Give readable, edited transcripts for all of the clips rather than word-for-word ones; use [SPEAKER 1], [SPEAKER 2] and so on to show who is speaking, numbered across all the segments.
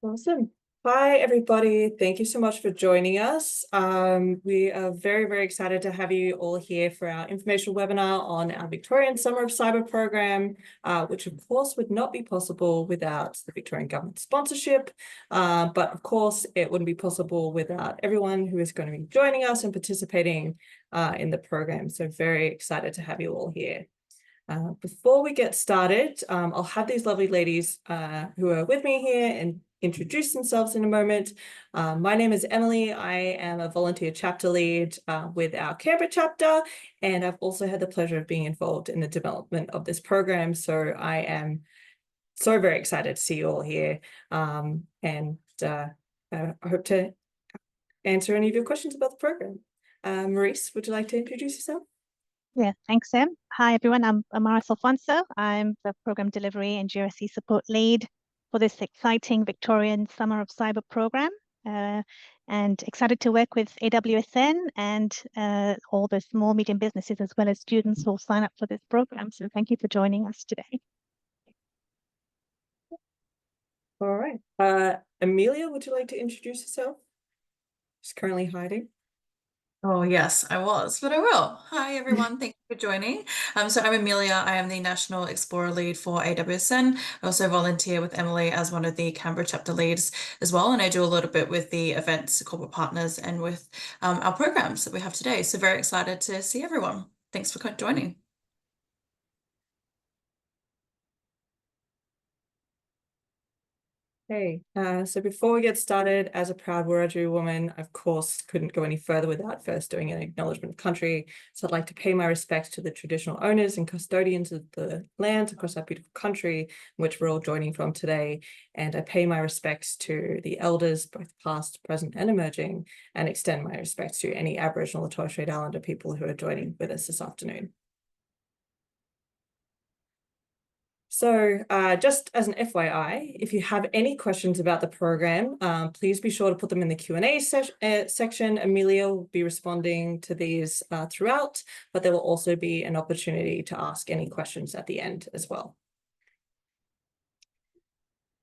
[SPEAKER 1] Awesome. Hi, everybody. Thank you so much for joining us. We are very, very excited to have you all here for our informational webinar on our Victorian Summer of Cyber program, which of course would not be possible without the Victorian government sponsorship. But of course, it wouldn't be possible without everyone who is going to be joining us and participating in the program. So very excited to have you all here. Before we get started, I'll have these lovely ladies who are with me here and introduce themselves in a moment. My name is Emily. I am a volunteer chapter lead with our Canberra chapter, and I've also had the pleasure of being involved in the development of this program. So I am so very excited to see you all here, and I hope to answer any of your questions about the program. Maurice, would you like to introduce yourself?
[SPEAKER 2] Yeah, thanks, Em. Hi, everyone. I'm Amaris Alfonso. I'm the Program Delivery and GRC Support Lead for this exciting Victorian Summer of Cyber program, and excited to work with AWSN and all the small, medium businesses, as well as students who will sign up for this program. So thank you for joining us today.
[SPEAKER 1] All right. Amelia, would you like to introduce yourself? She's currently hiding.
[SPEAKER 3] Oh, yes, I was, but I will. Hi, everyone. Thank you for joining. So I'm Amelia. I am the National Explorer Lead for AWSN. I also volunteer with Emily as one of the Canberra chapter leads as well, and I do a little bit with the events, corporate partners, and with our programs that we have today. So very excited to see everyone. Thanks for joining.
[SPEAKER 1] Hey, so before we get started, as a proud Wiradjuri woman, of course, couldn't go any further without first doing an acknowledgement of country. So I'd like to pay my respects to the traditional owners and custodians of the lands across our beautiful country, in which we're all joining from today. And I pay my respects to the elders, both past, present, and emerging, and extend my respects to any Aboriginal or Torres Strait Islander people who are joining with us this afternoon. So just as an FYI, if you have any questions about the program, please be sure to put them in the Q&A section. Amelia will be responding to these throughout, but there will also be an opportunity to ask any questions at the end as well.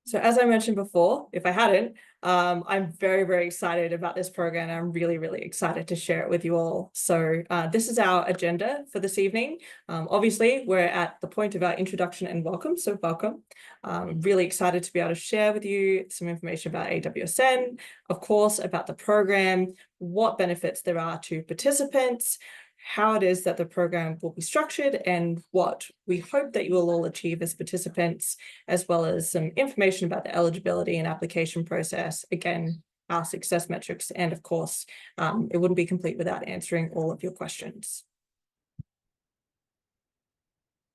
[SPEAKER 1] So as I mentioned before, if I hadn't, I'm very, very excited about this program. I'm really, really excited to share it with you all. So this is our agenda for this evening. Obviously, we're at the point of our introduction and welcome, so welcome. Really excited to be able to share with you some information about AWSN, of course, about the program, what benefits there are to participants, how it is that the program will be structured, and what we hope that you will all achieve as participants, as well as some information about the eligibility and application process, again, our success metrics, and of course, it wouldn't be complete without answering all of your questions.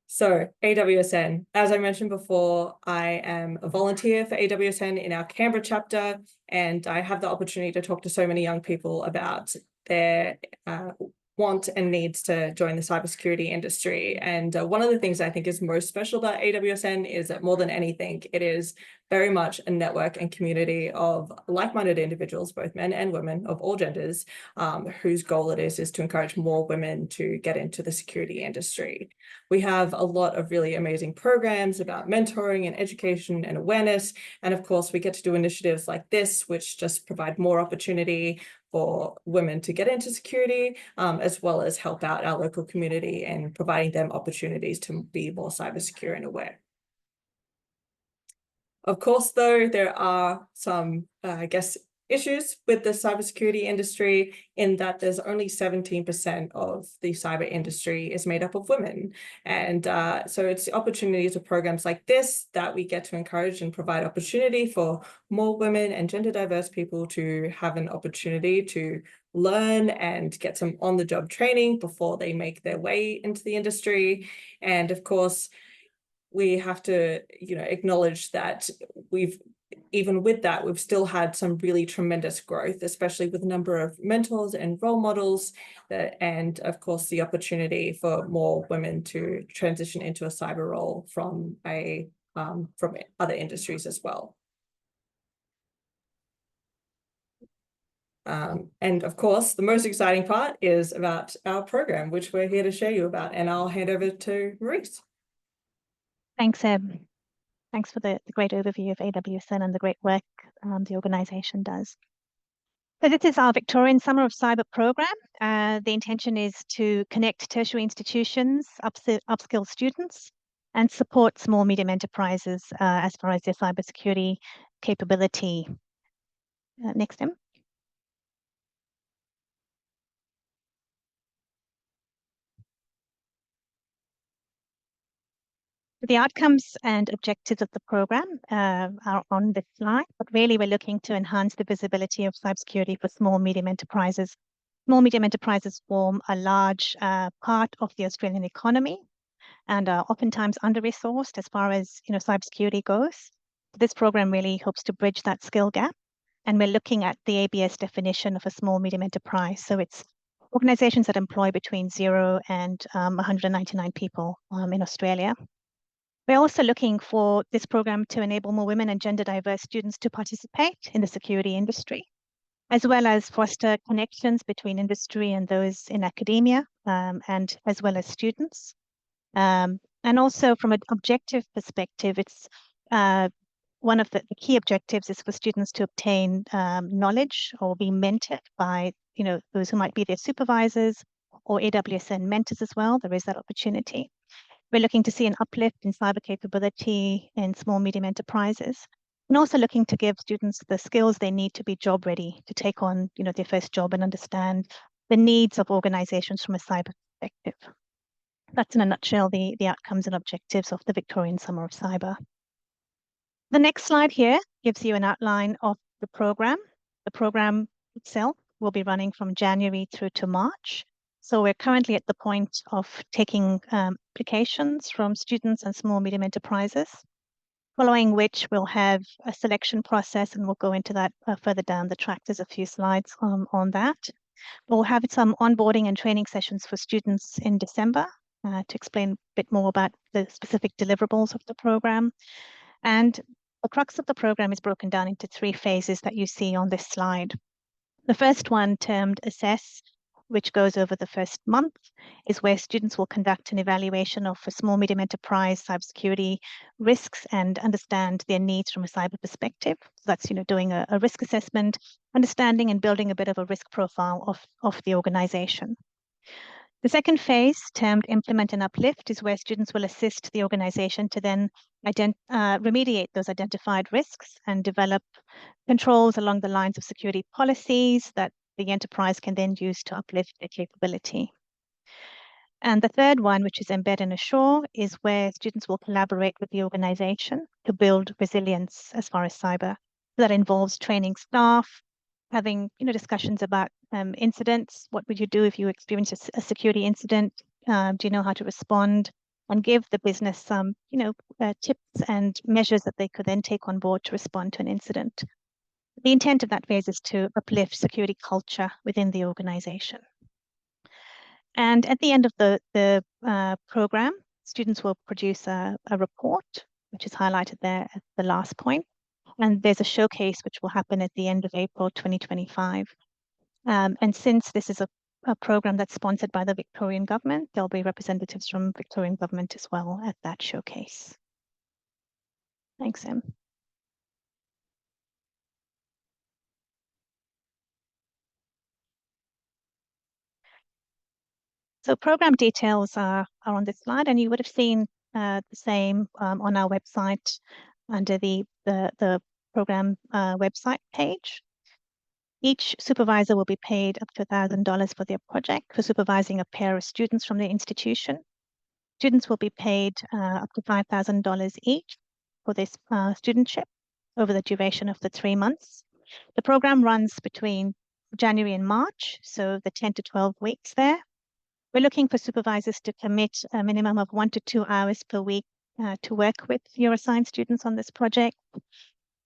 [SPEAKER 1] So AWSN, as I mentioned before, I am a volunteer for AWSN in our Canberra chapter, and I have the opportunity to talk to so many young people about their want and needs to join the cybersecurity industry. And one of the things I think is most special about AWSN is that more than anything, it is very much a network and community of like-minded individuals, both men and women of all genders, whose goal it is to encourage more women to get into the security industry. We have a lot of really amazing programs about mentoring and education and awareness. And of course, we get to do initiatives like this, which just provide more opportunity for women to get into security, as well as help out our local community and providing them opportunities to be more cyber secure and aware. Of course, though, there are some, issues with the cybersecurity industry in that there's only 17% of the cyber industry is made up of women. And so it's the opportunities of programs like this that we get to encourage and provide opportunity for more women and gender diverse people to have an opportunity to learn and get some on-the-job training before they make their way into the industry. And of course, we have to, acknowledge that even with that, we've still had some really tremendous growth, especially with the number of mentors and role models, and of course, the opportunity for more women to transition into a cyber role from other industries as well. And of course, the most exciting part is about our program, which we're here to show you about, and I'll hand over to Maurice.
[SPEAKER 2] Thanks, Em. Thanks for the great overview of AWSN and the great work the organization does. So this is our Victorian Summer of Cyber program. The intention is to connect tertiary institutions, upskill students, and support small medium enterprises as far as their cybersecurity capability. Next, Em. The outcomes and objectives of the program are on this slide, but really we're looking to enhance the visibility of cybersecurity for small medium enterprises. Small medium enterprises form a large part of the Australian economy and are oftentimes under-resourced as far as cybersecurity goes. This program really hopes to bridge that skill gap, and we're looking at the ABS definition of a small medium enterprise. So it's organizations that employ between 0 and 199 people in Australia. We're also looking for this program to enable more women and gender diverse students to participate in the security industry, as well as foster connections between industry and those in academia, and as well as students. And also from an objective perspective, it's one of the key objectives is for students to obtain knowledge or be mentored by those who might be their supervisors or AWSN mentors as well. There is that opportunity. We're looking to see an uplift in cyber capability in small, medium enterprises, and also looking to give students the skills they need to be job ready, to take on their first job and understand the needs of organizations from a cyber perspective. That's in a nutshell the outcomes and objectives of the Victorian Summer of Cyber. The next slide here gives you an outline of the program. The program itself will be running from January through to March. So we're currently at the point of taking applications from students and small medium enterprises, following which we'll have a selection process, and we'll go into that further down the track. There's a few slides on that. We'll have some onboarding and training sessions for students in December to explain a bit more about the specific deliverables of the program. And the crux of the program is broken down into 3 phases that you see on this slide. The first one, termed Assess, which goes over the first month, is where students will conduct an evaluation of a small medium enterprise cybersecurity risks and understand their needs from a cyber perspective. So that's doing a risk assessment, understanding and building a bit of a risk profile of the organization. The second phase, termed Implement and Uplift, is where students will assist the organization to then remediate those identified risks and develop controls along the lines of security policies that the enterprise can then use to uplift their capability. And the third one, which is Embed and Assure, is where students will collaborate with the organization to build resilience as far as cyber. That involves training staff, having discussions about incidents. What would you do if you experience a security incident? Do you know how to respond? And give the business some tips and measures that they could then take on board to respond to an incident. The intent of that phase is to uplift security culture within the organization. And at the end of the program, students will produce a report, which is highlighted there at the last point. And there's a showcase which will happen at the end of April 2025. And since this is a program that's sponsored by the Victorian government, there'll be representatives from Victorian government as well at that showcase. Thanks, Em. So program details are on this slide, and you would have seen the same on our website under the program website page. Each supervisor will be paid up to $1,000 for their project for supervising a pair of students from their institution. Students will be paid up to $5,000 each for this studentship over the duration of the 3 months. The program runs between January and March, so the 10 to 12 weeks there. We're looking for supervisors to commit a minimum of 1 to 2 hours per week to work with your assigned students on this project.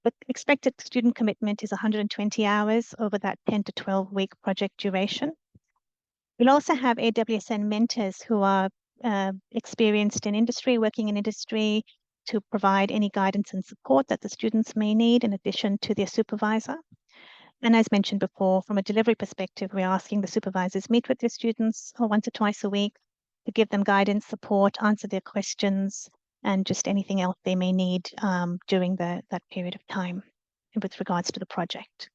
[SPEAKER 2] The expected student commitment is 120 hours over that 10 to 12 week project duration. We'll also have AWSN mentors who are experienced in industry, working in industry, to provide any guidance and support that the students may need in addition to their supervisor. And as mentioned before, from a delivery perspective, we're asking the supervisors meet with their students 1 to 2 times a week to give them guidance, support, answer their questions, and just anything else they may need during that period of time with regards to the project.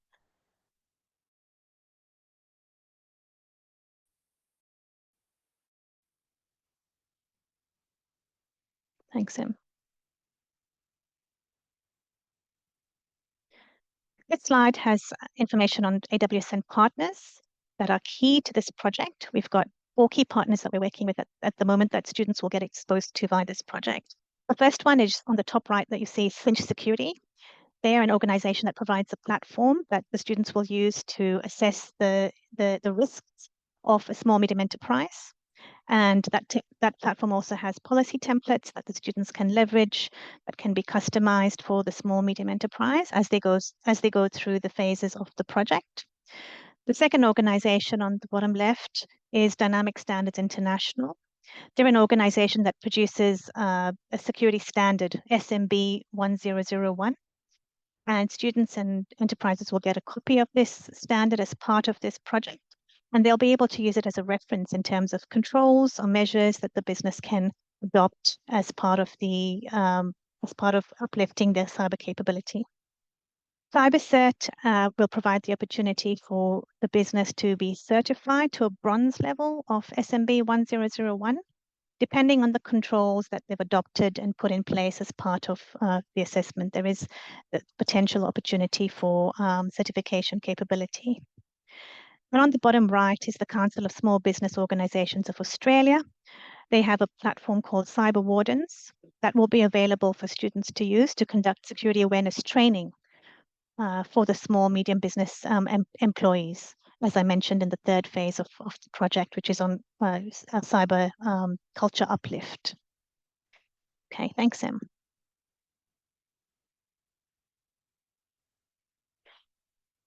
[SPEAKER 2] Thanks, Em. This slide has information on AWSN partners that are key to this project. We've got 4 key partners that we're working with at the moment that students will get exposed to via this project. The first one is on the top right that you see, Cinch Security. They are an organization that provides a platform that the students will use to assess the risks of a small medium enterprise. And that platform also has policy templates that the students can leverage, that can be customized for the small medium enterprise as they go through the phases of the project. The second organization on the bottom left is Dynamic Standards International. They're an organization that produces a security standard, SMB 1001. And students and enterprises will get a copy of this standard as part of this project. And they'll be able to use it as a reference in terms of controls or measures that the business can adopt as part of uplifting their cyber capability. CyberCert will provide the opportunity for the business to be certified to a bronze level of SMB 1001, depending on the controls that they've adopted and put in place as part of the assessment. There is the potential opportunity for certification capability. And on the bottom right is the Council of Small Business Organisations of Australia. They have a platform called Cyber Wardens that will be available for students to use to conduct security awareness training for the small, medium business employees, as I mentioned in the third phase of the project, which is on cyber culture uplift. Okay, thanks, Em.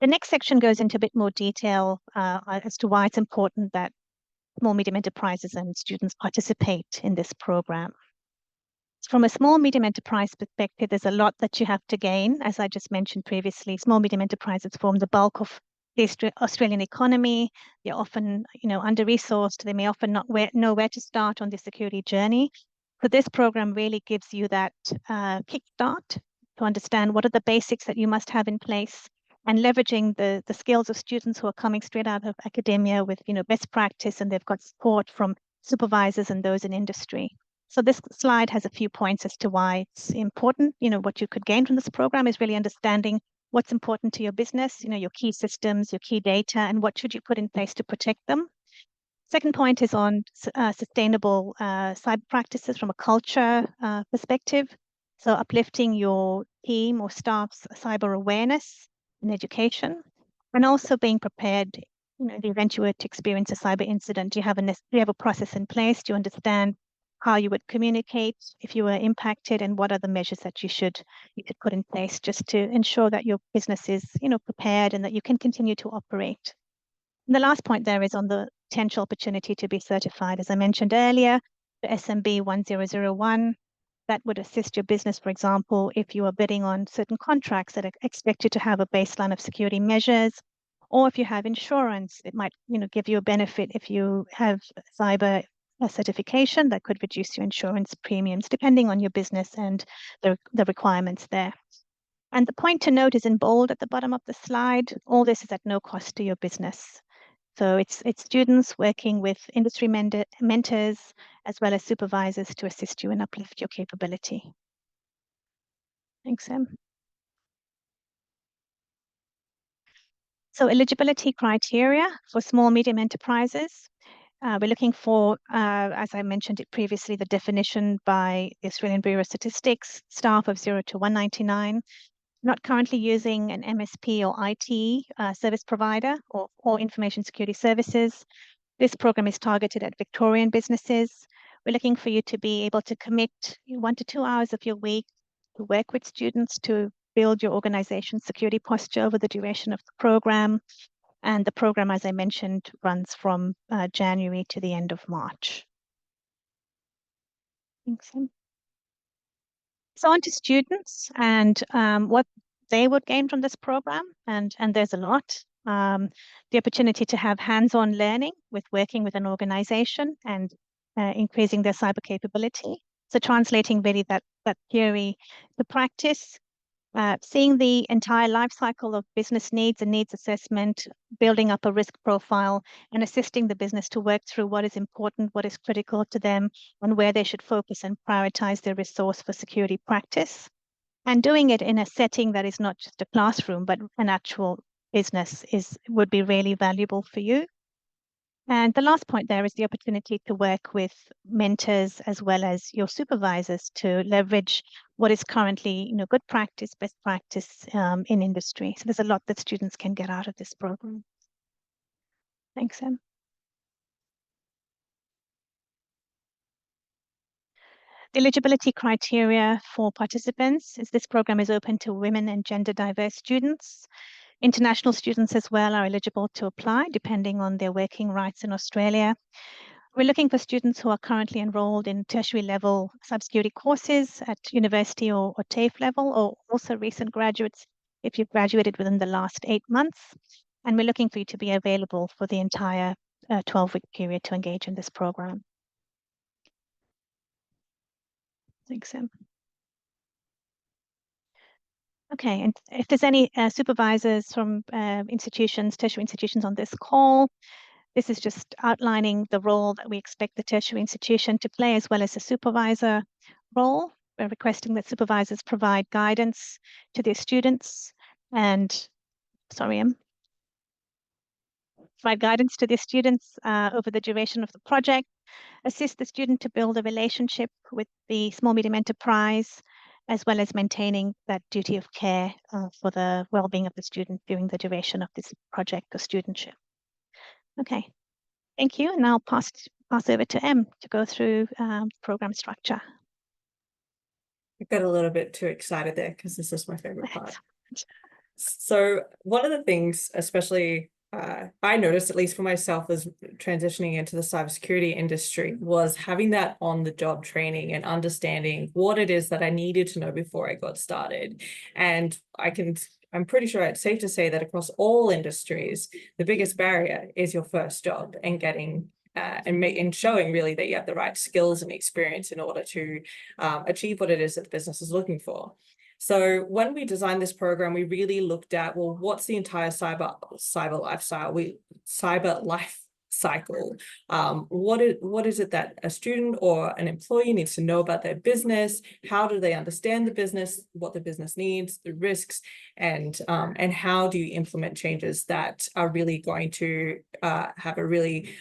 [SPEAKER 2] The next section goes into a bit more detail as to why it's important that small, medium enterprises and students participate in this program. From a small, medium enterprise perspective, there's a lot that you have to gain. As I just mentioned previously, small, medium enterprises form the bulk of the Australian economy. They're often, under-resourced. They may often not know where to start on the security journey. So this program really gives you that kickstart to understand what are the basics that you must have in place, and leveraging the skills of students who are coming straight out of academia with best practice, and they've got support from supervisors and those in industry. So this slide has a few points as to why it's important. What you could gain from this program is really understanding what's important to your business, your key systems, your key data, and what should you put in place to protect them. Second point is on sustainable cyber practices from a culture perspective. So uplifting your team or staff's cyber awareness and education, and also being prepared. In the event you were to experience a cyber incident, do you have a process in place? Do you understand how you would communicate if you were impacted, and what are the measures that you could put in place just to ensure that your business is prepared and that you can continue to operate. And the last point there is on the potential opportunity to be certified. As I mentioned earlier, the SMB 1001, that would assist your business, for example, if you are bidding on certain contracts that are expected to have a baseline of security measures, or if you have insurance, it might give you a benefit if you have cyber certification that could reduce your insurance premiums depending on your business and the requirements there. And the point to note is in bold at the bottom of the slide. All this is at no cost to your business. So it's students working with industry mentors as well as supervisors to assist you and uplift your capability. Thanks, Em. So eligibility criteria for small, medium enterprises. We're looking for, as I mentioned it previously, the definition by the Australian Bureau of Statistics, staff of 0 to 199, not currently using an MSP or IT service provider or information security services. This program is targeted at Victorian businesses. We're looking for you to be able to commit 1 to 2 hours of your week to work with students to build your organization's security posture over the duration of the program. And the program, as I mentioned, runs from January to the end of March. Thanks, Em. So on to students and what they would gain from this program, and there's a lot. The opportunity to have hands-on learning with working with an organization and increasing their cyber capability. So translating really that theory to practice, seeing the entire life cycle of business needs and needs assessment, building up a risk profile, and assisting the business to work through what is important, what is critical to them, and where they should focus and prioritize their resource for security practice. And doing it in a setting that is not just a classroom, but an actual business would be really valuable for you. And the last point there is the opportunity to work with mentors as well as your supervisors to leverage what is currently, good practice, best practice in industry. So there's a lot that students can get out of this program. Thanks, Em. The eligibility criteria for participants is this program is open to women and gender diverse students. International students as well are eligible to apply depending on their working rights in Australia. We're looking for students who are currently enrolled in tertiary level cybersecurity courses at university or TAFE level, or also recent graduates if you've graduated within the last 8 months. And we're looking for you to be available for the entire 12-week period to engage in this program. Thanks, Em. Okay, and if there's any supervisors from institutions, tertiary institutions on this call, this is just outlining the role that we expect the tertiary institution to play, as well as the supervisor role. We're requesting that supervisors provide guidance to their students and, provide guidance to their students over the duration of the project, assist the student to build a relationship with the small medium enterprise, as well as maintaining that duty of care for the well-being of the student during the duration of this project or studentship. Okay, thank you. And I'll pass over to Em to go through program structure.
[SPEAKER 1] I got a little bit too excited there because this is my favorite part. So one of the things, especially I noticed, at least for myself, as transitioning into the cybersecurity industry, was having that on-the-job training and understanding what it is that I needed to know before I got started. And I'm pretty sure it's safe to say that across all industries, the biggest barrier is your first job and getting and showing really that you have the right skills and experience in order to achieve what it is that the business is looking for. So when we designed this program, we really looked at, well, what's the entire cyber life cycle? What is it that a student or an employee needs to know about their business? How do they understand the business, what the business needs, the risks, and how do you implement changes that are really going to have a really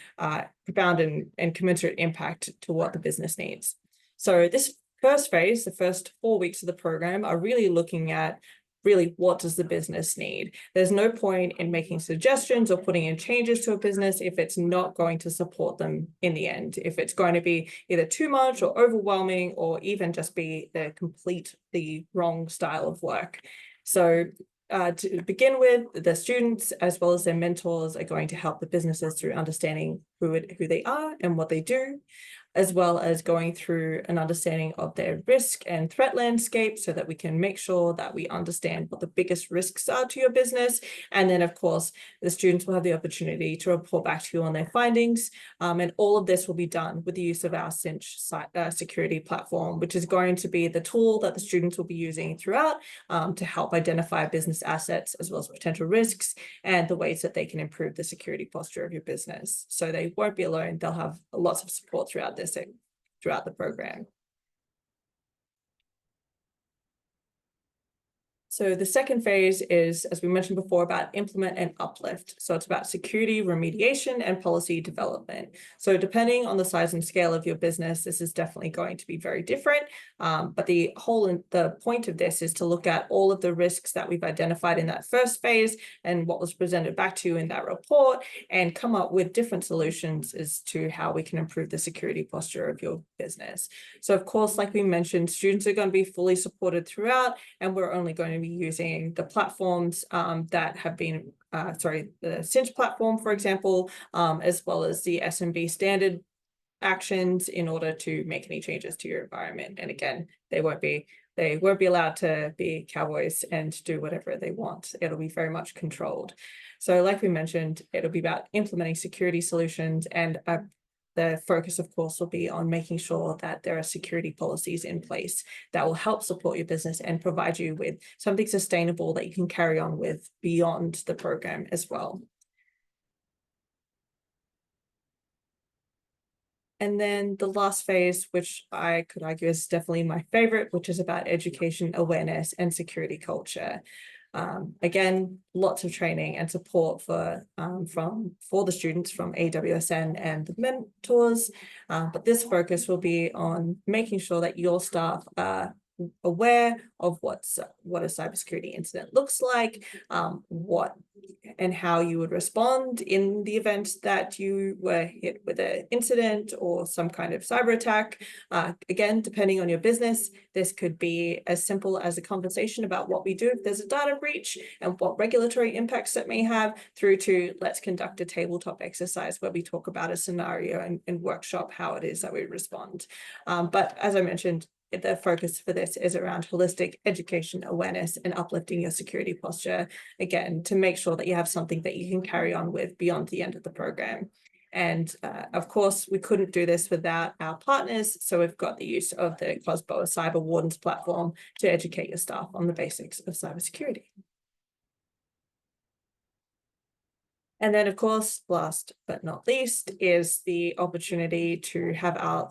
[SPEAKER 1] profound and commensurate impact to what the business needs? So this first phase, the first 4 weeks of the program, are really looking at what does the business need? There's no point in making suggestions or putting in changes to a business if it's not going to support them in the end, if it's going to be either too much or overwhelming, or even just be the wrong style of work. So to begin with, the students as well as their mentors are going to help the businesses through understanding who they are and what they do, as well as going through an understanding of their risk and threat landscape so that we can make sure that we understand what the biggest risks are to your business. And then, of course, the students will have the opportunity to report back to you on their findings. And all of this will be done with the use of our Cinch security platform, which is going to be the tool that the students will be using throughout to help identify business assets as well as potential risks and the ways that they can improve the security posture of your business. So they won't be alone. They'll have lots of support throughout the program. So the second phase is, as we mentioned before, about implement and uplift. So it's about security remediation and policy development. So depending on the size and scale of your business, this is definitely going to be very different. But the point of this is to look at all of the risks that we've identified in that first phase and what was presented back to you in that report, and come up with different solutions as to how we can improve the security posture of your business. So of course, like we mentioned, students are going to be fully supported throughout, and we're only going to be using the platforms that have been, the Cinch platform, for example, as well as the SMB standard actions in order to make any changes to your environment. And again, they won't be allowed to be cowboys and do whatever they want. It'll be very much controlled. So like we mentioned, it'll be about implementing security solutions and the focus, of course, will be on making sure that there are security policies in place that will help support your business and provide you with something sustainable that you can carry on with beyond the program as well. And then the last phase, which I could argue is definitely my favorite, which is about education, awareness, and security culture. Again, lots of training and support for the students from AWSN and the mentors, but this focus will be on making sure that your staff are aware of what a cybersecurity incident looks like, what and how you would respond in the event that you were hit with an incident or some kind of cyber attack. Again, depending on your business, this could be as simple as a conversation about what we do if there's a data breach and what regulatory impacts that may have, through to let's conduct a tabletop exercise where we talk about a scenario and workshop how it is that we respond. But as I mentioned, the focus for this is around holistic education, awareness, and uplifting your security posture, again, to make sure that you have something that you can carry on with beyond the end of the program. And of course, we couldn't do this without our partners. So we've got the use of the COSBOA Cyber Wardens platform to educate your staff on the basics of cybersecurity. And then, of course, last but not least, is the opportunity to have our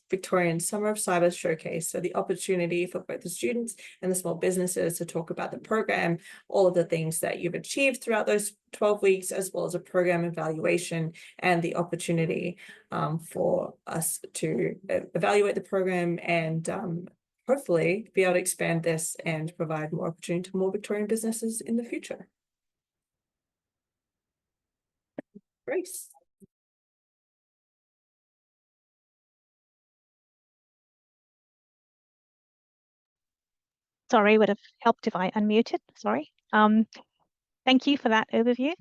[SPEAKER 1] Victorian Summer of Cyber Showcase. So the opportunity for both the students and the small businesses to talk about the program, all of the things that you've achieved throughout those 12 weeks, as well as a program evaluation and the opportunity for us to evaluate the program and hopefully be able to expand this and provide more opportunity to more Victorian businesses in the future. Grace.
[SPEAKER 2] Sorry, would have helped if I unmuted. Sorry. Thank you for that overview.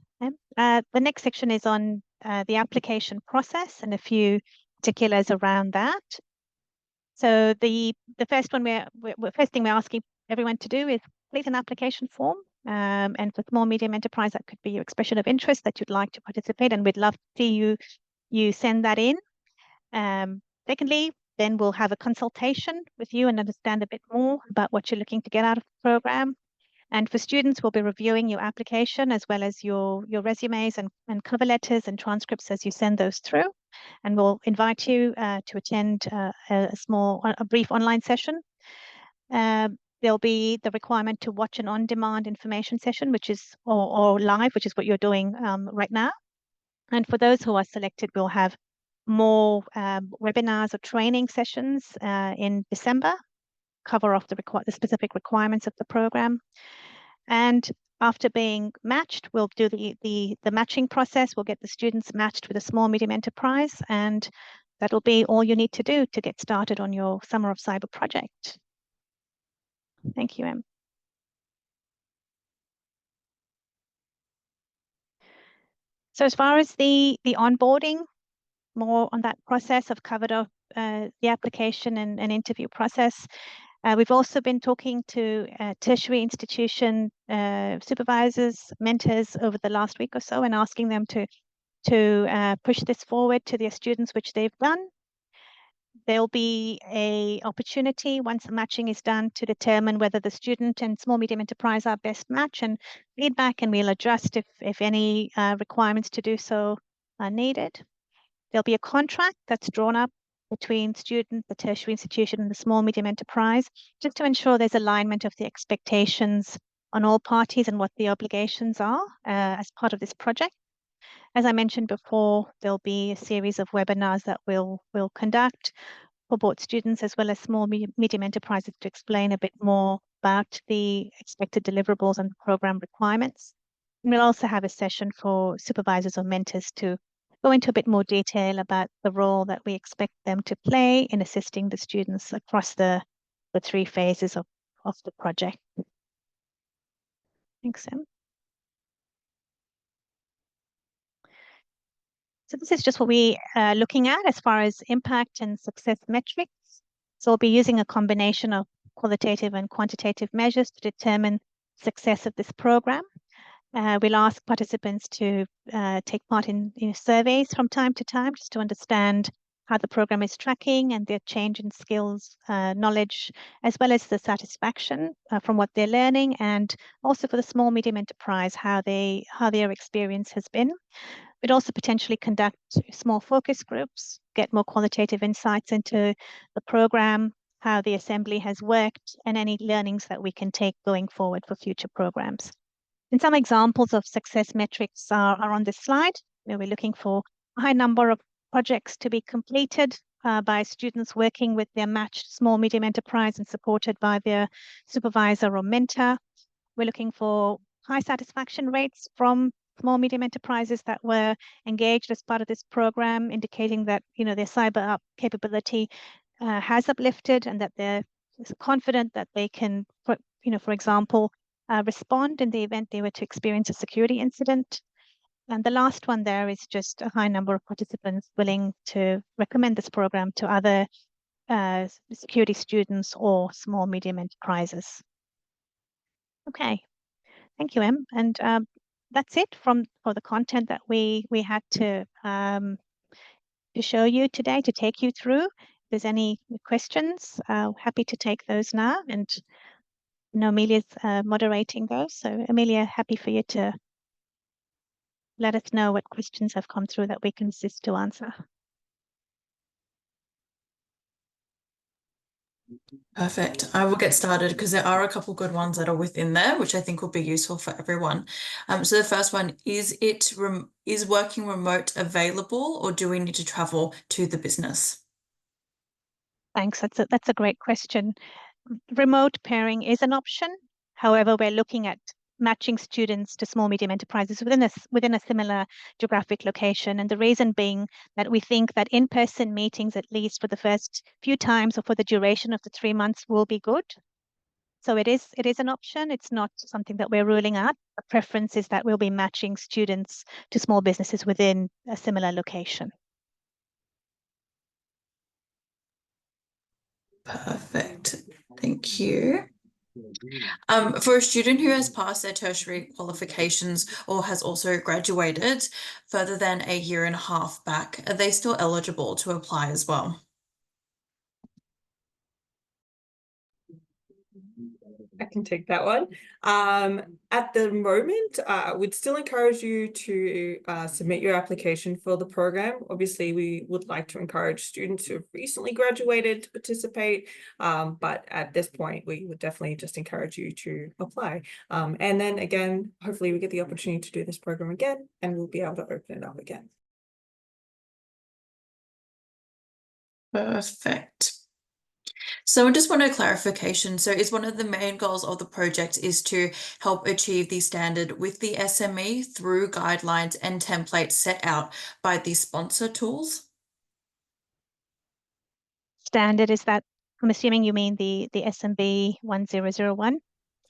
[SPEAKER 2] The next section is on the application process and a few particulars around that. So the first one first thing we're asking everyone to do is complete an application form. And for small medium enterprise, that could be your expression of interest that you'd like to participate, and we'd love to see you send that in. Secondly, then we'll have a consultation with you and understand a bit more about what you're looking to get out of the program. And for students, we'll be reviewing your application as well as your resumes and cover letters and transcripts as you send those through. And we'll invite you to attend a brief online session. There'll be the requirement to watch an on-demand information session, which is or live, which is what you're doing right now. And for those who are selected, we'll have more webinars or training sessions in December, cover off the specific requirements of the program. And after being matched, we'll do the matching process. We'll get the students matched with a small medium enterprise, and that'll be all you need to do to get started on your Summer of Cyber project. Thank you, Em. So as far as the onboarding, more on that process, I've covered off the application and interview process. We've also been talking to tertiary institution supervisors, mentors over the last week or so, and asking them to push this forward to their students, which they've done. There'll be an opportunity once the matching is done to determine whether the student and small medium enterprise are best match, and feedback, and we'll adjust if any requirements to do so are needed. There'll be a contract that's drawn up between student, the tertiary institution, and the small medium enterprise, just to ensure there's alignment of the expectations on all parties and what the obligations are as part of this project. As I mentioned before, there'll be a series of webinars that we'll conduct for both students as well as small medium enterprises to explain a bit more about the expected deliverables and program requirements. And we'll also have a session for supervisors or mentors to go into a bit more detail about the role that we expect them to play in assisting the students across the 3 phases of the project. Thanks, Sam. So this is just what we are looking at as far as impact and success metrics. So we'll be using a combination of qualitative and quantitative measures to determine success of this program. We'll ask participants to take part in surveys from time to time, just to understand how the program is tracking and their change in skills, knowledge, as well as the satisfaction from what they're learning, and also for the small medium enterprise, how their experience has been. We'd also potentially conduct small focus groups, get more qualitative insights into the program, how the assembly has worked, and any learnings that we can take going forward for future programs. And some examples of success metrics are on this slide, where we're looking for a high number of projects to be completed by students working with their matched small medium enterprise and supported by their supervisor or mentor. We're looking for high satisfaction rates from small medium enterprises that were engaged as part of this program, indicating that their cyber up capability has uplifted, and that they're confident that they can, for example, respond in the event they were to experience a security incident. And the last one there is just a high number of participants willing to recommend this program to other security students or small medium enterprises. Okay, thank you, Em. And that's it for the content that we had to show you today, to take you through. If there's any questions, happy to take those now. And Amelia's moderating those. So Amelia, happy for you to let us know what questions have come through that we can assist to answer.
[SPEAKER 3] Perfect. I will get started because there are a couple good ones that are within there, which I think will be useful for everyone. So the first one, is working remote available, or do we need to travel to the business?
[SPEAKER 2] Thanks. That's a great question. Remote pairing is an option. However, we're looking at matching students to small medium enterprises within a similar geographic location. And the reason being that we think that in-person meetings, at least for the first few times or for the duration of the 3 months, will be good. So it is an option. It's not something that we're ruling out. The preference is that we'll be matching students to small businesses within a similar location.
[SPEAKER 3] Perfect. Thank you. For a student who has passed their tertiary qualifications or has also graduated further than a year and a half back, are they still eligible to apply as well?
[SPEAKER 1] I can take that one. At the moment, we'd still encourage you to submit your application for the program. Obviously, we would like to encourage students who have recently graduated to participate, but at this point, we would definitely just encourage you to apply. And then again, hopefully we get the opportunity to do this program again, and we'll be able to open it up again.
[SPEAKER 3] Perfect. So I just want a clarification. So is one of the main goals of the project is to help achieve the standard with the SME through guidelines and templates set out by the sponsor tools?
[SPEAKER 2] Standard, is that, I'm assuming you mean the SMB 1001?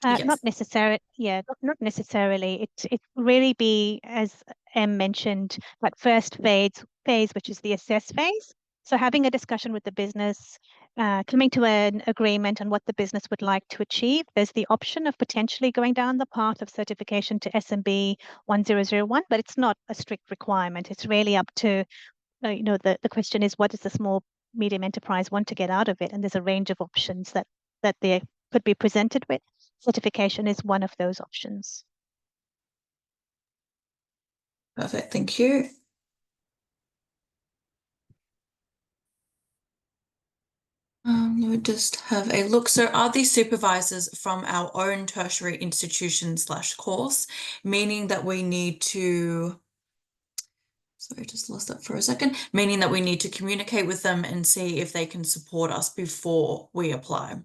[SPEAKER 3] Yes.
[SPEAKER 2] Not necessarily, yeah, not necessarily. It really be, as Em mentioned, that first phase, which is the assess phase. So having a discussion with the business, coming to an agreement on what the business would like to achieve. There's the option of potentially going down the path of certification to SMB 1001, but it's not a strict requirement. It's really up to, the question is, what does the small medium enterprise want to get out of it? And there's a range of options that they could be presented with. Certification is one of those options.
[SPEAKER 3] Perfect, thank you. Let me just have a look. So are these supervisors from our own tertiary institution / course, meaning that we need to, sorry, just lost that for a second, meaning that we need to communicate with them and see if they can support us before we apply?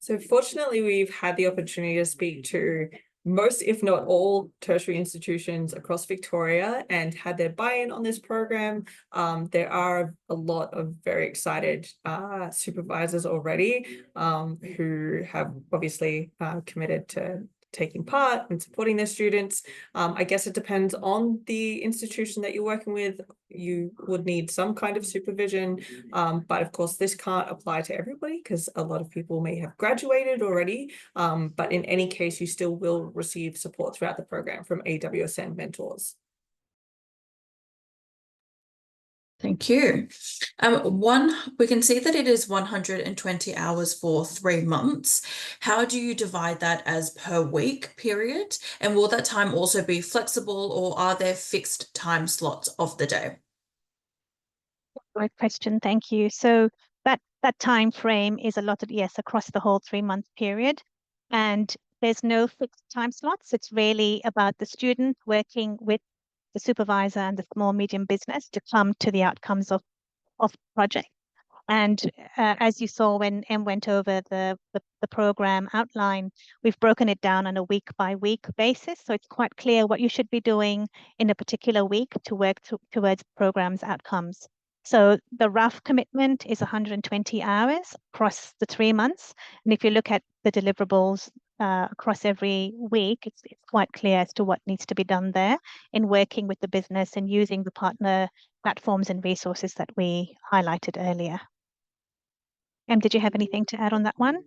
[SPEAKER 1] So fortunately, we've had the opportunity to speak to most, if not all, tertiary institutions across Victoria and had their buy-in on this program. There are a lot of very excited supervisors already who have obviously committed to taking part and supporting their students. I guess it depends on the institution that you're working with. You would need some kind of supervision, but of course this can't apply to everybody because a lot of people may have graduated already, but in any case you still will receive support throughout the program from AWSN mentors.
[SPEAKER 3] Thank you. We can see that it is 120 hours for 3 months. How do you divide that as per week period? And will that time also be flexible, or are there fixed time slots of the day?
[SPEAKER 2] Great question, thank you. So that time frame is allotted, yes, across the whole 3-month period, and there's no fixed time slots. It's really about the student working with the supervisor and the small medium business to come to the outcomes of the project. And as you saw when Em went over the program outline, we've broken it down on a week by week basis. So it's quite clear what you should be doing in a particular week to work towards program's outcomes. So the rough commitment is 120 hours across the 3 months. And if you look at the deliverables across every week, it's quite clear as to what needs to be done there in working with the business and using the partner platforms and resources that we highlighted earlier. Em, did you have anything to add on that one?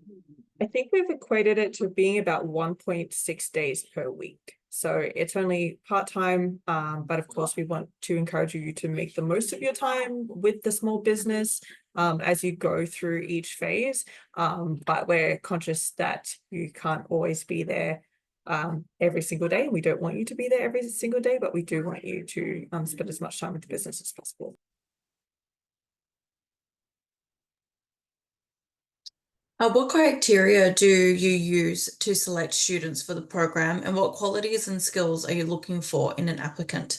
[SPEAKER 1] I think we've equated it to being about 1.6 days per week. So it's only part-time, but of course we want to encourage you to make the most of your time with the small business as you go through each phase. But we're conscious that you can't always be there every single day. We don't want you to be there every single day, but we do want you to spend as much time with the business as possible.
[SPEAKER 3] What criteria do you use to select students for the program, and what qualities and skills are you looking for in an applicant?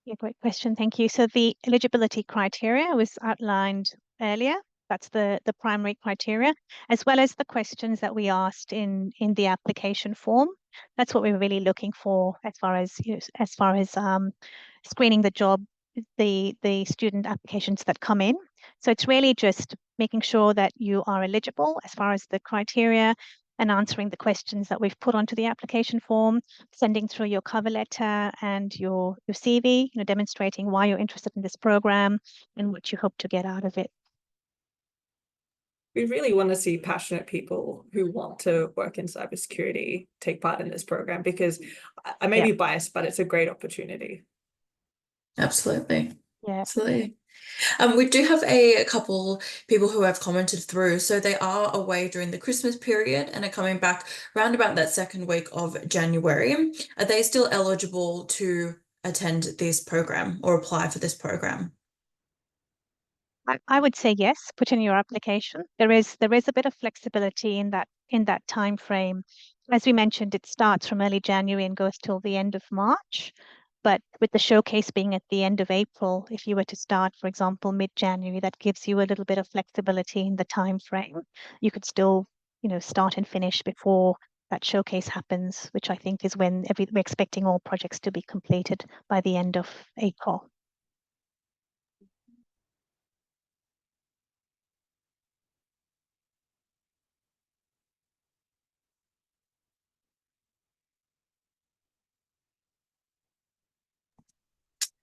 [SPEAKER 2] Yeah, great question. Thank you. So the eligibility criteria was outlined earlier. That's the primary criteria, as well as the questions that we asked in the application form. That's what we're really looking for as far as screening the job, the student applications that come in. So it's really just making sure that you are eligible as far as the criteria, and answering the questions that we've put onto the application form, sending through your cover letter and your CV, demonstrating why you're interested in this program and what you hope to get out of it.
[SPEAKER 1] We really want to see passionate people who want to work in cybersecurity take part in this program, because I may be biased, but it's a great opportunity.
[SPEAKER 3] Absolutely.
[SPEAKER 2] Yeah.
[SPEAKER 3] Absolutely. We do have a couple people who have commented through. So they are away during the Christmas period and are coming back around about that second week of January. Are they still eligible to attend this program or apply for this program?
[SPEAKER 2] I would say yes, put in your application. There is a bit of flexibility in that time frame. As we mentioned, it starts from early January and goes till the end of March. But with the showcase being at the end of April, if you were to start, for example, mid-January, that gives you a little bit of flexibility in the time frame. You could still, start and finish before that showcase happens, which I think is when we're expecting all projects to be completed by the end of April.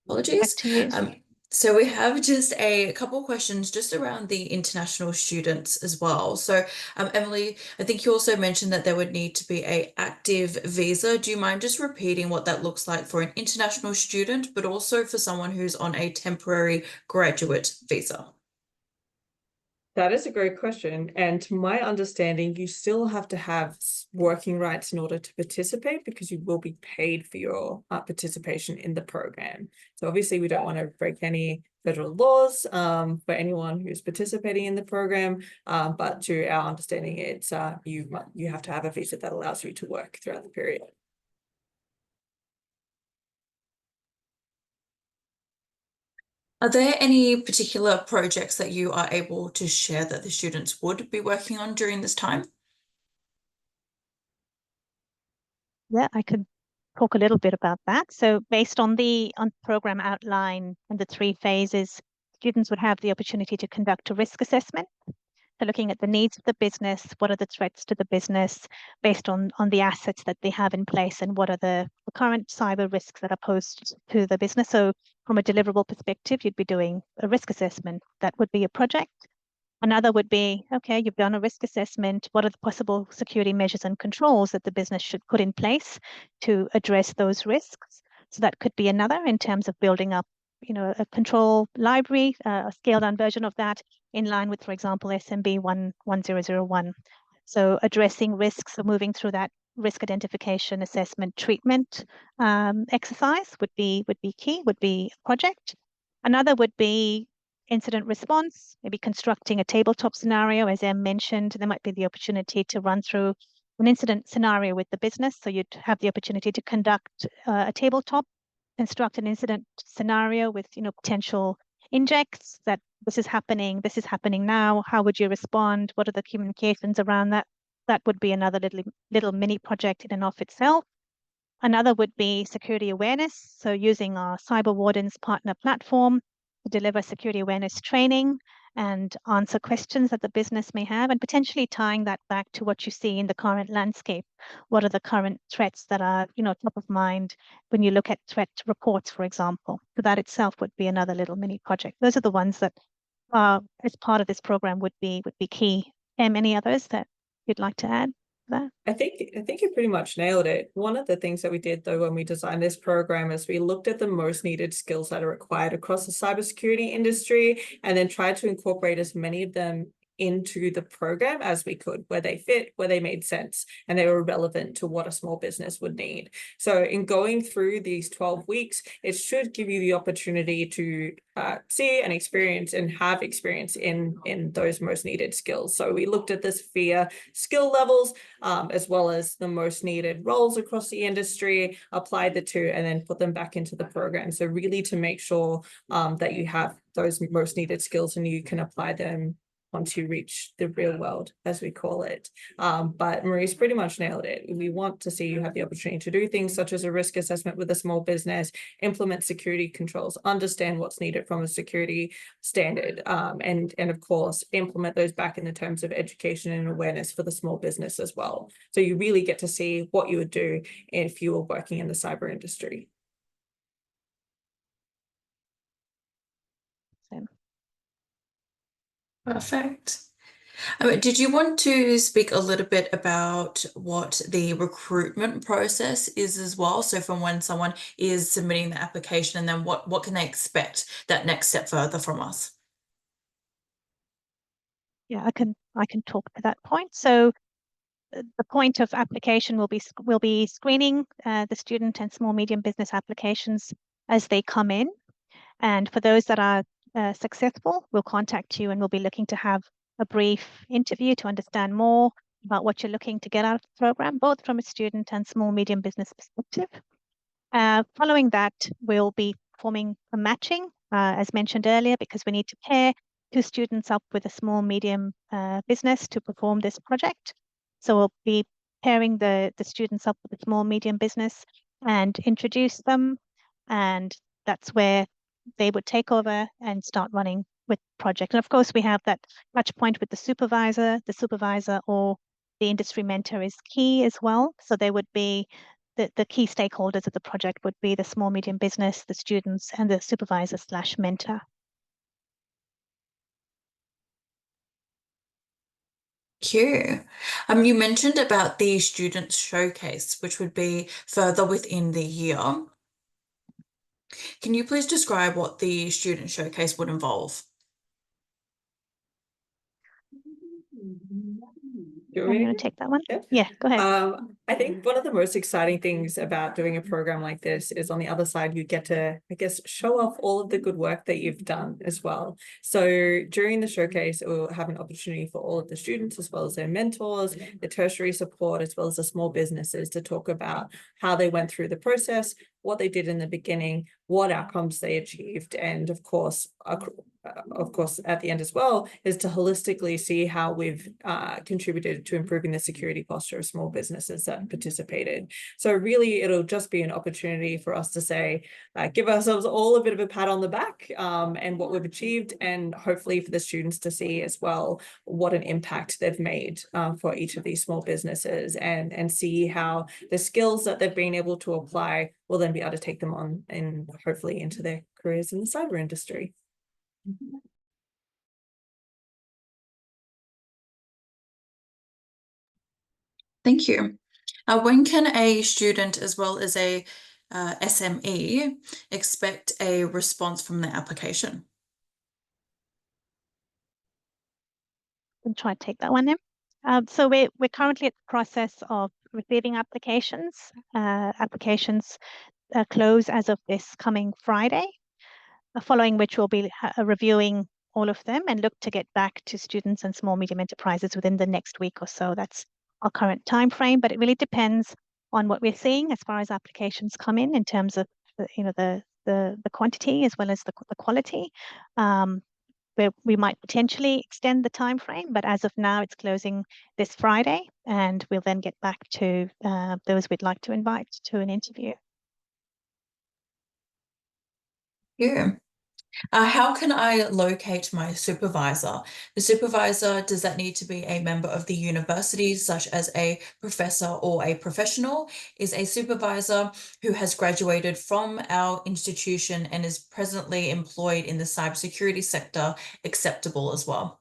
[SPEAKER 3] Apologies.
[SPEAKER 2] Back to you.
[SPEAKER 3] So we have just a couple questions just around the international students as well. So Emily, I think you also mentioned that there would need to be an active visa. Do you mind just repeating what that looks like for an international student, but also for someone who's on a temporary graduate visa?
[SPEAKER 1] That is a great question. And to my understanding, you still have to have working rights in order to participate, because you will be paid for your participation in the program. So obviously we don't want to break any federal laws for anyone who's participating in the program. But to our understanding, it's you have to have a visa that allows you to work throughout the period.
[SPEAKER 3] Are there any particular projects that you are able to share that the students would be working on during this time?
[SPEAKER 2] Yeah, I could talk a little bit about that. So based on the program outline and the 3 phases, students would have the opportunity to conduct a risk assessment. So looking at the needs of the business, what are the threats to the business based on the assets that they have in place, and what are the current cyber risks that are posed to the business. So from a deliverable perspective, you'd be doing a risk assessment. That would be a project. Another would be, okay, you've done a risk assessment. What are the possible security measures and controls that the business should put in place to address those risks? So that could be another in terms of building up, a control library, a scaled down version of that in line with, for example, SMB 1001. So addressing risks, or moving through that risk identification, assessment, treatment exercise would be key, would be a project. Another would be incident response, maybe constructing a tabletop scenario. As Em mentioned, there might be the opportunity to run through an incident scenario with the business. So you'd have the opportunity to conduct a tabletop, construct an incident scenario with potential injects that this is happening now. How would you respond? What are the communications around that? That would be another little mini project in and of itself. Another would be security awareness. So using our Cyber Wardens partner platform to deliver security awareness training and answer questions that the business may have, and potentially tying that back to what you see in the current landscape. What are the current threats that are, top of mind when you look at threat reports, for example? So that itself would be another little mini project. Those are the ones that as part of this program would be key. Any others that you'd like to add to that?
[SPEAKER 1] I think you pretty much nailed it. One of the things that we did though when we designed this program is we looked at the most needed skills that are required across the cybersecurity industry, and then tried to incorporate as many of them into the program as we could, where they fit, where they made sense, and they were relevant to what a small business would need. So in going through these 12 weeks, it should give you the opportunity to see and experience and have experience in those most needed skills. So we looked at the sphere skill levels, as well as the most needed roles across the industry, applied the two, and then put them back into the program. So really to make sure that you have those most needed skills and you can apply them once you reach the real world, as we call it. But Marie's pretty much nailed it. We want to see you have the opportunity to do things such as a risk assessment with a small business, implement security controls, understand what's needed from a security standard, and of course, implement those back in the terms of education and awareness for the small business as well. So you really get to see what you would do if you were working in the cyber industry.
[SPEAKER 3] Perfect. Did you want to speak a little bit about what the recruitment process is as well? So from when someone is submitting the application, and then what can they expect that next step further from us?
[SPEAKER 2] Yeah, I can talk to that point. So the point of application will be screening the student and small medium business applications as they come in. And for those that are successful, we'll contact you and we'll be looking to have a brief interview to understand more about what you're looking to get out of the program, both from a student and small medium business perspective. Following that, we'll be forming a matching, as mentioned earlier, because we need to pair 2 students up with a small medium business to perform this project. So we'll be pairing the students up with a small medium business and introduce them, and that's where they would take over and start running with the project. And of course, we have that touch point with the supervisor. The supervisor or the industry mentor is key as well. So they would be the key stakeholders of the project would be the small medium business, the students, and the supervisor/mentor.
[SPEAKER 3] Thank you. You mentioned about the student showcase, which would be further within the year. Can you please describe what the student showcase would involve?
[SPEAKER 1] Do
[SPEAKER 2] I'm going to take that one.
[SPEAKER 1] Yeah.
[SPEAKER 2] Yeah, go ahead.
[SPEAKER 1] I think one of the most exciting things about doing a program like this is on the other side, you get to, I guess, show off all of the good work that you've done as well. So during the showcase, we'll have an opportunity for all of the students, as well as their mentors, the tertiary support, as well as the small businesses, to talk about how they went through the process, what they did in the beginning, what outcomes they achieved, and of course, of course, at the end as well, is to holistically see how we've contributed to improving the security posture of small businesses that participated. So really, it'll just be an opportunity for us to say, give ourselves all a bit of a pat on the back and what we've achieved, and hopefully for the students to see as well what an impact they've made for each of these small businesses, and see how the skills that they've been able to apply will then be able to take them on and hopefully into their careers in the cyber industry.
[SPEAKER 3] Thank you. When can a student as well as a SME expect a response from their application?
[SPEAKER 2] I'll try to take that one then. So we're currently at the process of receiving applications. Applications close as of this coming Friday, following which we'll be reviewing all of them and look to get back to students and small medium enterprises within the next week or so. That's our current time frame, but it really depends on what we're seeing as far as applications come in terms of the quantity as well as the quality. Where we might potentially extend the time frame, but as of now, it's closing this Friday, and we'll then get back to those we'd like to invite to an interview.
[SPEAKER 3] Yeah. How can I locate my supervisor? The supervisor, does that need to be a member of the university, such as a professor or a professional? Is a supervisor who has graduated from our institution and is presently employed in the cybersecurity sector acceptable as well?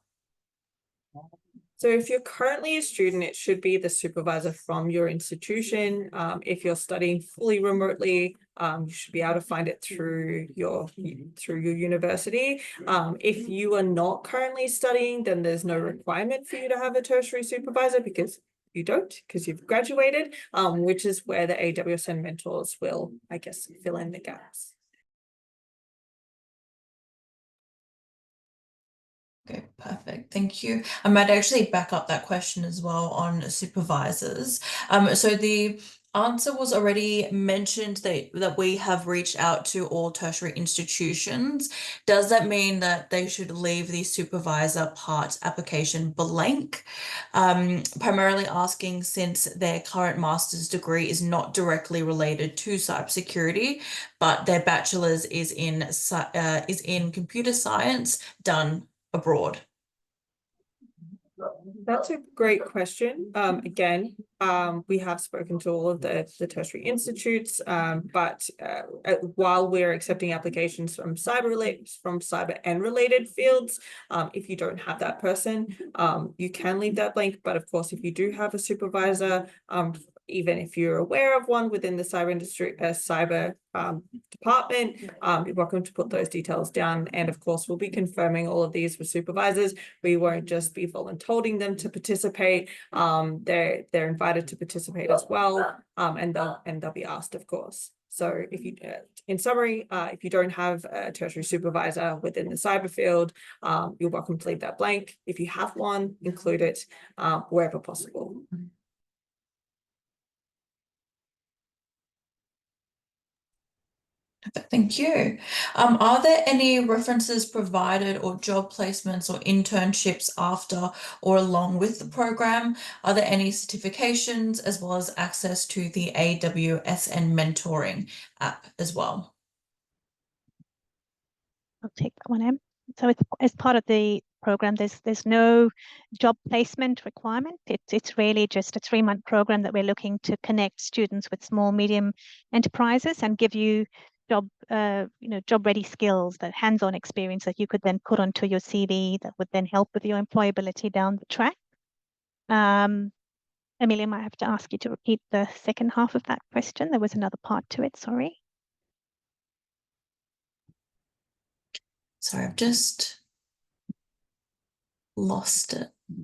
[SPEAKER 1] So if you're currently a student, it should be the supervisor from your institution. If you're studying fully remotely, you should be able to find it through your university. If you are not currently studying, then there's no requirement for you to have a tertiary supervisor, because you don't, because you've graduated, which is where the AWSN mentors will, I guess, fill in the gaps.
[SPEAKER 3] Okay, perfect. Thank you. I might actually back up that question as well on supervisors. So the answer was already mentioned that we have reached out to all tertiary institutions. Does that mean that they should leave the supervisor part application blank? Primarily asking, since their current master's degree is not directly related to cybersecurity, but their bachelor's is in computer science done abroad.
[SPEAKER 1] That's a great question. Again, we have spoken to all of the tertiary institutes, but while we're accepting applications from cyber and related fields, if you don't have that person, you can leave that blank. But of course, if you do have a supervisor, even if you're aware of one within the cyber industry, cyber department, you're welcome to put those details down. And of course, we'll be confirming all of these with supervisors. We won't just be volunteering them to participate. They're invited to participate as well, and they'll be asked, of course. So if you, in summary, if you don't have a tertiary supervisor within the cyber field, you're welcome to leave that blank. If you have one, include it wherever possible.
[SPEAKER 3] Thank you. Are there any references provided or job placements or internships after or along with the program? Are there any certifications as well as access to the AWSN mentoring app as well?
[SPEAKER 2] I'll take that one in. So it's, as part of the program, there's no job placement requirement. It's really just a 3-month program that we're looking to connect students with small, medium enterprises and give you job ready skills, that hands-on experience that you could then put onto your CV that would then help with your employability down the track. Amelia, I might have to ask you to repeat the second half of that question. There was another part to it, sorry.
[SPEAKER 3] Sorry, I've just lost it.
[SPEAKER 2] I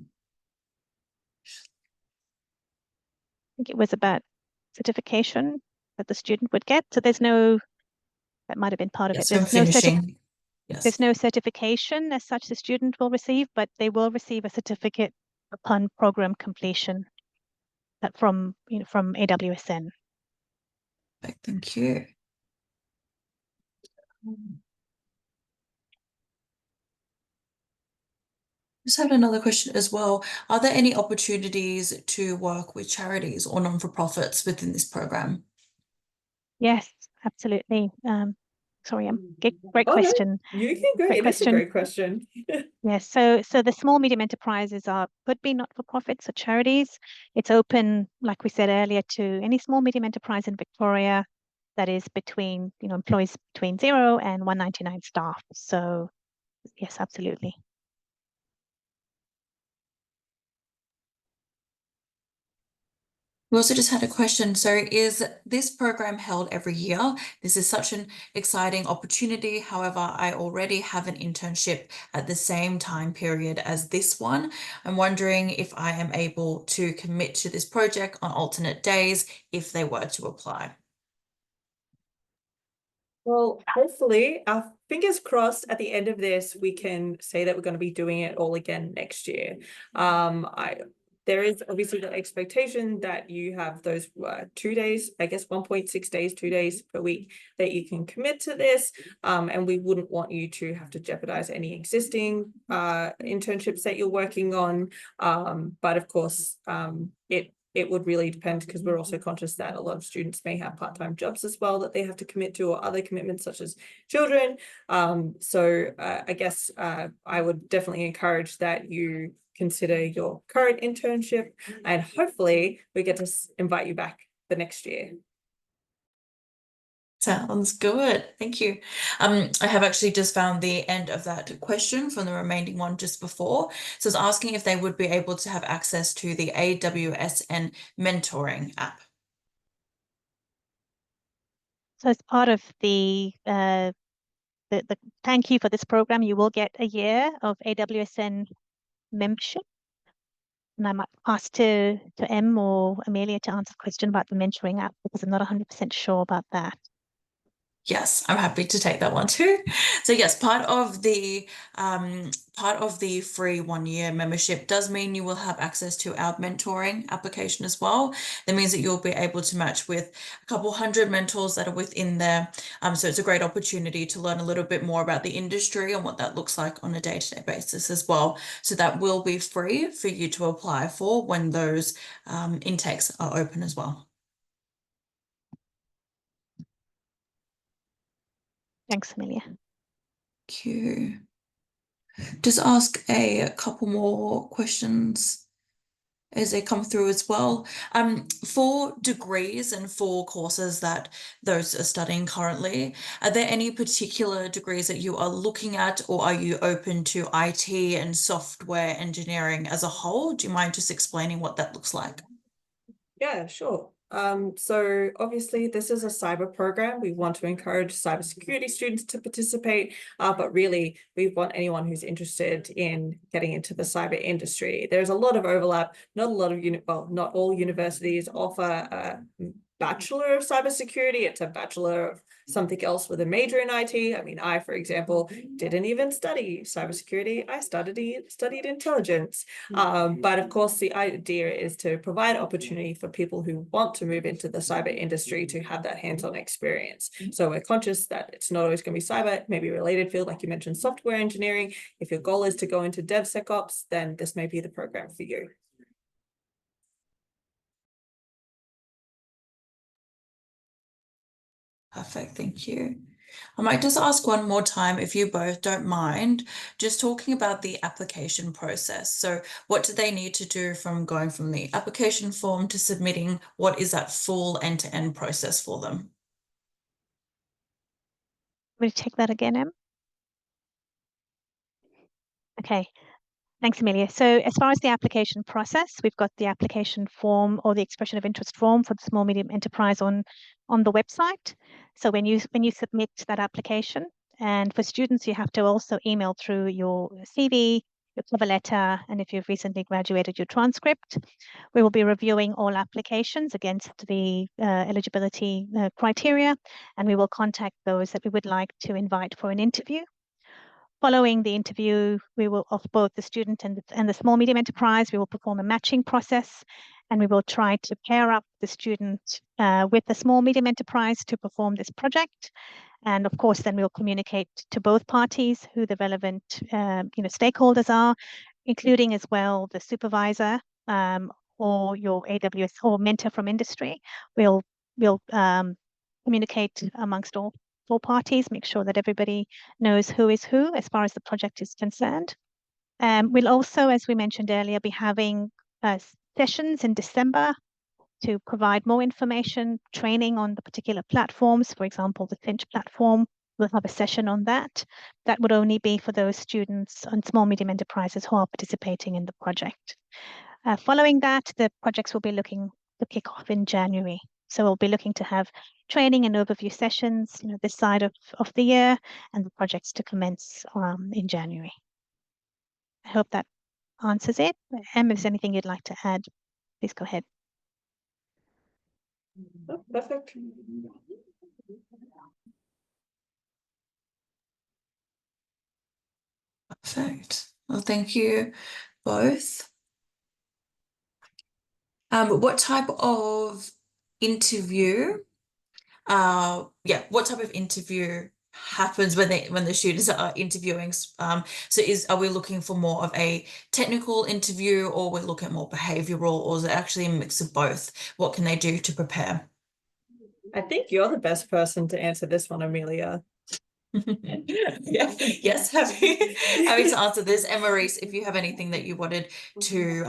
[SPEAKER 2] think it was about certification that the student would get. So there's no, that might have been part of it.
[SPEAKER 3] Yes, I'm
[SPEAKER 2] There's no
[SPEAKER 3] finishing. Yes.
[SPEAKER 2] There's no certification as such the student will receive, but they will receive a certificate upon program completion from AWSN.
[SPEAKER 3] Thank you. Just had another question as well. Are there any opportunities to work with charities or non-for-profits within this program?
[SPEAKER 2] Yes, absolutely. Sorry, great
[SPEAKER 1] Oh no,
[SPEAKER 2] question.
[SPEAKER 1] you can go.
[SPEAKER 2] Great
[SPEAKER 1] It is a
[SPEAKER 2] question.
[SPEAKER 1] great question.
[SPEAKER 2] Yes, so the small medium enterprises could be not-for-profits or charities. It's open, like we said earlier, to any small medium enterprise in Victoria that is between, employs between 0 and 199 staff. So yes, absolutely.
[SPEAKER 3] We also just had a question. So is this program held every year? This is such an exciting opportunity. However, I already have an internship at the same time period as this one. I'm wondering if I am able to commit to this project on alternate days if they were to apply.
[SPEAKER 1] Well, hopefully, our fingers crossed at the end of this, we can say that we're going to be doing it all again next year. There is obviously the expectation that you have those 2 days, I guess 1.6 days, 2 days per week that you can commit to this. And we wouldn't want you to have to jeopardize any existing internships that you're working on. But of course, it would really depend, because we're also conscious that a lot of students may have part-time jobs as well that they have to commit to, or other commitments such as children. So I guess I would definitely encourage that you consider your current internship, and hopefully we get to invite you back the next year.
[SPEAKER 3] Sounds good. Thank you. I have actually just found the end of that question from the remaining one just before. So it's asking if they would be able to have access to the AWSN mentoring app.
[SPEAKER 2] So as part of the thank you for this program, you will get a year of AWSN membership. And I might pass to Em or Amelia to answer the question about the mentoring app, because I'm not 100% sure about that.
[SPEAKER 3] Yes, I'm happy to take that one too. So yes, part of the free 1 year membership does mean you will have access to our mentoring application as well. That means that you'll be able to match with a couple hundred mentors that are within there. So it's a great opportunity to learn a little bit more about the industry and what that looks like on a day-to-day basis as well. So that will be free for you to apply for when those intakes are open as well.
[SPEAKER 2] Thanks, Amelia.
[SPEAKER 3] Thank you. Just ask a couple more questions as they come through as well. For degrees and for courses that those are studying currently, are there any particular degrees that you are looking at, or are you open to IT and software engineering as a whole? Do you mind just explaining what that looks like?
[SPEAKER 1] Yeah, sure. So obviously this is a cyber program. We want to encourage cybersecurity students to participate, but really we want anyone who's interested in getting into the cyber industry. There's a lot of overlap. Not a lot of not all universities offer a Bachelor of Cybersecurity. It's a Bachelor of something else with a major in IT. I mean, I, for example, didn't even study cybersecurity. I studied intelligence. But of course, the idea is to provide opportunity for people who want to move into the cyber industry to have that hands-on experience. So we're conscious that it's not always going to be cyber, maybe a related field, like you mentioned, software engineering. If your goal is to go into DevSecOps, then this may be the program for you.
[SPEAKER 3] Perfect, thank you. I might just ask one more time, if you both don't mind, just talking about the application process. So what do they need to do from going from the application form to submitting? What is that full end-to-end process for them?
[SPEAKER 2] Will you take that again, Em? Okay. Thanks, Amelia. So as far as the application process, we've got the application form, or the expression of interest form, for the small medium enterprise on the website. So when you submit that application, and for students, you have to also email through your CV, your cover letter, and if you've recently graduated, your transcript. We will be reviewing all applications against the eligibility criteria, and we will contact those that we would like to invite for an interview. Following the interview, we will, of both the student and the small medium enterprise, we will perform a matching process, and we will try to pair up the student with the small medium enterprise to perform this project. And of course, then we'll communicate to both parties who the relevant stakeholders are, including as well the supervisor or your AWS or mentor from industry. We'll communicate amongst all parties, make sure that everybody knows who is who as far as the project is concerned. We'll also, as we mentioned earlier, be having sessions in December to provide more information, training on the particular platforms. For example, the Finch platform, we'll have a session on that. That would only be for those students and small, medium enterprises who are participating in the project. Following that, the projects will be looking to kick off in January. So we'll be looking to have training and overview sessions, this side of the year, and the projects to commence in January. I hope that answers it. Em, if there's anything you'd like to add, please go ahead.
[SPEAKER 1] Oh, perfect.
[SPEAKER 3] Perfect. Well, thank you both. What type of interview? What type of interview happens when the students are interviewing? So are we looking for more of a technical interview, or we're looking at more behavioral, or is it actually a mix of both? What can they do to prepare?
[SPEAKER 1] I think you're the best person to answer this one, Amelia.
[SPEAKER 3] Yeah, yes, happy to answer this. And Maurice, if you have anything that you wanted to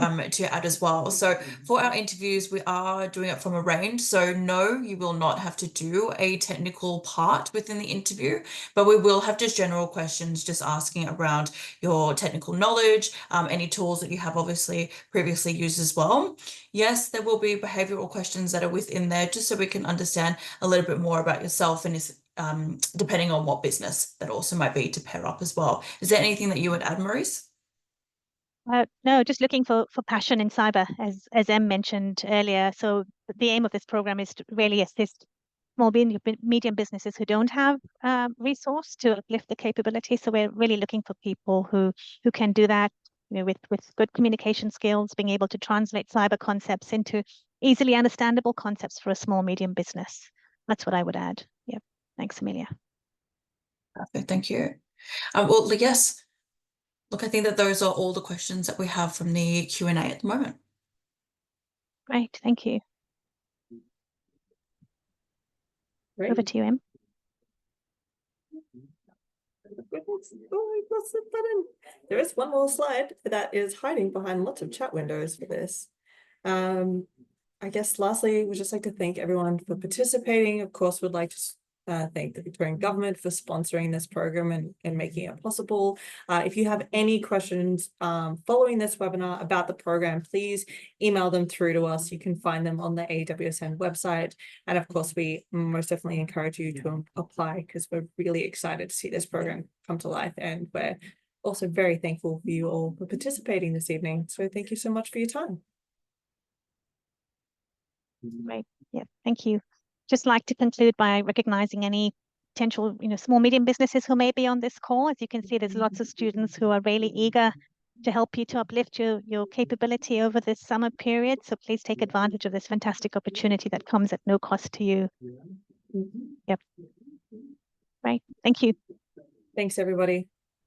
[SPEAKER 3] add as well. So for our interviews, we are doing it from a range. So no, you will not have to do a technical part within the interview, but we will have just general questions, just asking around your technical knowledge, any tools that you have obviously previously used as well. Yes, there will be behavioral questions that are within there, just so we can understand a little bit more about yourself, and depending on what business that also might be to pair up as well. Is there anything that you would add, Maurice?
[SPEAKER 2] No, just looking for passion in cyber, as Em mentioned earlier. So the aim of this program is to really assist small, medium businesses who don't have resource to uplift the capability. So we're really looking for people who can do that, with good communication skills, being able to translate cyber concepts into easily understandable concepts for a small, medium business. That's what I would add. Yep. Thanks, Amelia.
[SPEAKER 3] Perfect, thank you. Well, yes. Look, I think that those are all the questions that we have from the Q&A at the moment.
[SPEAKER 2] Great, thank you.
[SPEAKER 1] Great.
[SPEAKER 2] Over to you, Em.
[SPEAKER 1] Oh, I pressed the button. There is one more slide that is hiding behind lots of chat windows for this. I guess lastly, we'd just like to thank everyone for participating. Of course, we'd like to thank the Victorian government for sponsoring this program and making it possible. If you have any questions following this webinar about the program, please email them through to us. You can find them on the AWSN website. And of course, we most definitely encourage you to apply, because we're really excited to see this program come to life. And we're also very thankful for you all for participating this evening. So thank you so much for your time.
[SPEAKER 2] Great. Yeah, thank you. Just like to conclude by recognizing any potential, small, medium businesses who may be on this call. As you can see, there's lots of students who are really eager to help you to uplift your capability over this summer period. So please take advantage of this fantastic opportunity that comes at no cost to you. Yep. Right. Thank you.
[SPEAKER 1] Thanks, everybody.